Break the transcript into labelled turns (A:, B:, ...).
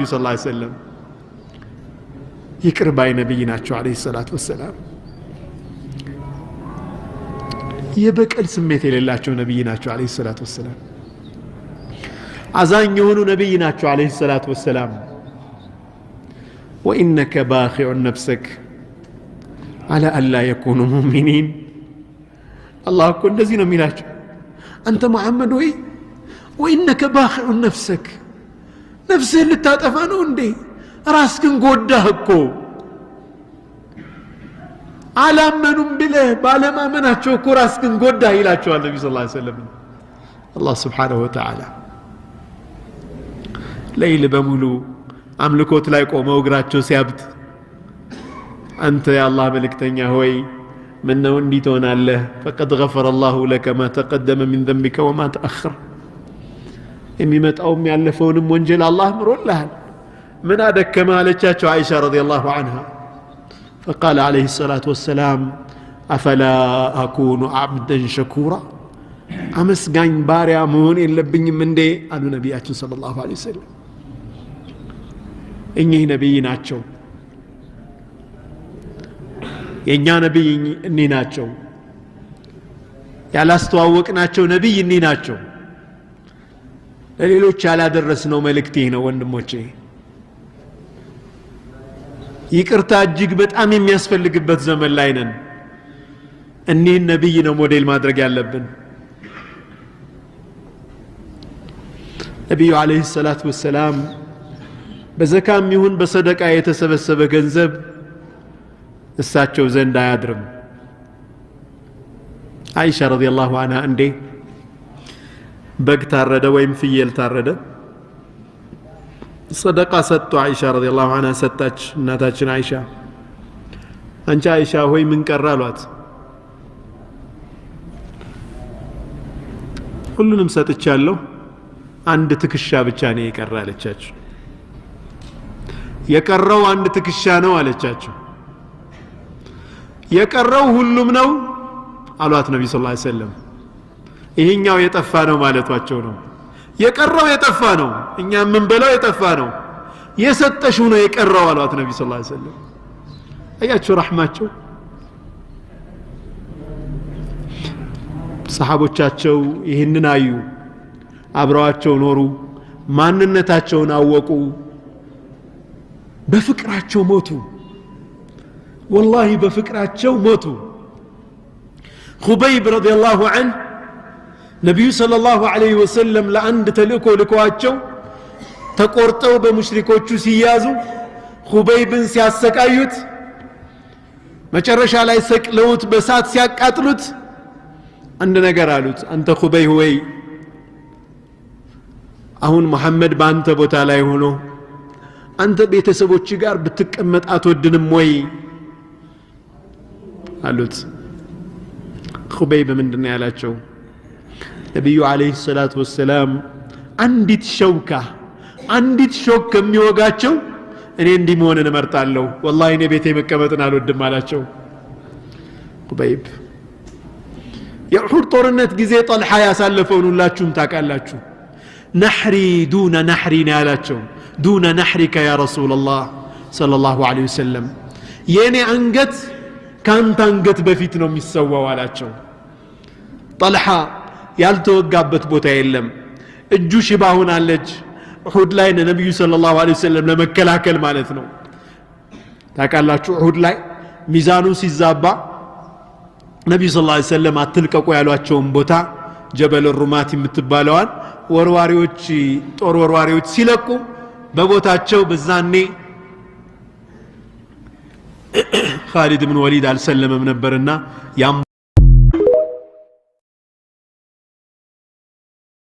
A: ሰለላሁ ዐለይሂ ወሰለም ይቅር ባይ ነብይ ናቸው አለይሂ ሰላቱ ወሰላም። የበቀል ስሜት የሌላቸው ነብይ ናቸው አለይሂ ሰላቱ ወሰላም። አዛኝ የሆኑ ነብይ ናቸው አለይሂ ሰላቱ ወሰላም። ወኢነከ ባኺዑ ነፍሰክ አላ አላ የኩኑ ሙእሚኒን። አላህ እኮ እንደዚህ ነው የሚላቸው፣ አንተ መሐመድ ወይ ወኢነከ ባኺዑ ነፍሰክ፣ ነፍስህን ልታጠፋ ነው እንዴ? ራስህን ጎዳህ እኮ። አላመኑም ብለህ ባለማመናቸው እኮ ራስህን ጎዳህ ይላቸዋል ነብዩ ሰለላሁ ዐለይሂ ወሰለም። አላህ ሱብሓነሁ ወተዓላ ለይል በሙሉ አምልኮት ላይ ቆመው እግራቸው ሲያብጥ አንተ የአላህ መልእክተኛ ሆይ ምነው እንዲህ ትሆናለህ? ፈቀድ ገፈረ አላሁ ለከ ማ ተቀደመ ሚን ዘንቢከ ወማ ተአኸር፣ የሚመጣውም ያለፈውንም ወንጀል አላህ ምሮልሃል። ምን አደከመ አለቻቸው አይሻ ረዲየላሁ ዐንሃ። ፈቃለ ዐለይሂ ሰላቱ ወሰላም አፈላ አኩኑ አብደን ሸኩራ፣ አመስጋኝ ባሪያ መሆን የለብኝም እንዴ አሉ ነቢያችን ሰለላሁ ዐለይሂ ወሰለም። እኚህ ነቢይ ናቸው፣ የእኛ ነቢይ እኒህ ናቸው፣ ያላስተዋወቅናቸው ነቢይ እኒህ ናቸው። ለሌሎች ያላደረስነው መልእክት ይህ ነው ወንድሞቼ። ይቅርታ እጅግ በጣም የሚያስፈልግበት ዘመን ላይ ነን። እኒህን ነቢይ ነው ሞዴል ማድረግ ያለብን። ነቢዩ ዐለይሂ ሰላቱ ወሰላም በዘካም ይሁን በሰደቃ የተሰበሰበ ገንዘብ እሳቸው ዘንድ አያድርም። አይሻ ረዲየላሁ ዐንሃ እንዴ በግ ታረደ ወይም ፍየል ታረደ፣ ሰደቃ ሰጡ። አይሻ ረዲየላሁ ዐንሃ ሰጣች። እናታችን አይሻ አንቺ አይሻ ሆይ ምን ቀረ አሏት። ሁሉንም ሰጥቻለሁ፣ አንድ ትክሻ ብቻ ነው የቀረ አለቻቸው። የቀረው አንድ ትክሻ ነው አለቻቸው። የቀረው ሁሉም ነው አሏት ነብዩ ሰለላሁ ዐለይሂ ወሰለም። ይሄኛው የጠፋ ነው ማለቷቸው ነው። የቀረው የጠፋ ነው፣ እኛ ምን በለው የጠፋ ነው፣ የሰጠሽው ነው የቀረው አሏት ነብዩ ሰለላሁ ዐለይሂ ወሰለም። አያችሁ ረህማቸው። ሰሃቦቻቸው ይህንን አዩ፣ አብረዋቸው ኖሩ፣ ማንነታቸውን አወቁ፣ በፍቅራቸው ሞቱ። ወላሂ በፍቅራቸው ሞቱ። ኹበይብ ረዲየላሁ ዐንሁ ነቢዩ ሰለላሁ ዐለይሂ ወሰለም ለአንድ ተልእኮ ልከዋቸው ተቆርጠው በሙሽሪኮቹ ሲያዙ ኹበይብን ሲያሰቃዩት መጨረሻ ላይ ሰቅለውት በሳት ሲያቃጥሉት አንድ ነገር አሉት። አንተ ኹበይብ ወይ አሁን መሐመድ በአንተ ቦታ ላይ ሆኖ አንተ ቤተሰቦች ጋር ብትቀመጥ አትወድንም ወይ አሉት። ኹበይብ ምንድነው ያላቸው? ነቢዩ ዐለይሂ ሰላቱ ወሰላም አንዲት ሸውካ አንዲት ሾክ ከሚወጋቸው እኔ እንዲህ መሆንን እመርጣለሁ፣ ወላሂ እኔ ቤቴ መቀመጥን አልወድም አላቸው። ኹበይብ የኡሑድ ጦርነት ጊዜ ጠልሓ ያሳለፈውን ሁላችሁም ታውቃላችሁ። ነሕሪ ዱነ ነሕሪ ነው ያላቸው። ዱነ ነሕሪከ ያ ረሱለላህ ሰለላሁ ዐለይሂ ወሰለም፣ የእኔ አንገት ከአንተ አንገት በፊት ነው የሚሰዋው አላቸው። ጠልሓ ያልተወጋበት ቦታ የለም። እጁ ሽባ ሆናለች። ኡሑድ ላይ ነብዩ ሰለላሁ ዐለይሂ ወሰለም ለመከላከል ማለት ነው። ታውቃላችሁ ኡሑድ ላይ ሚዛኑ ሲዛባ ነብዩ ሰለላሁ ዐለይሂ ወሰለም አትልቀቁ ያሏቸውን ቦታ ጀበል ሩማት የምትባለዋን ወርዋሪዎች ጦር ወርዋሪዎች ሲለቁ በቦታቸው በዛኔ ኻሊድ ብን ወሊድ አልሰለመም ነበርና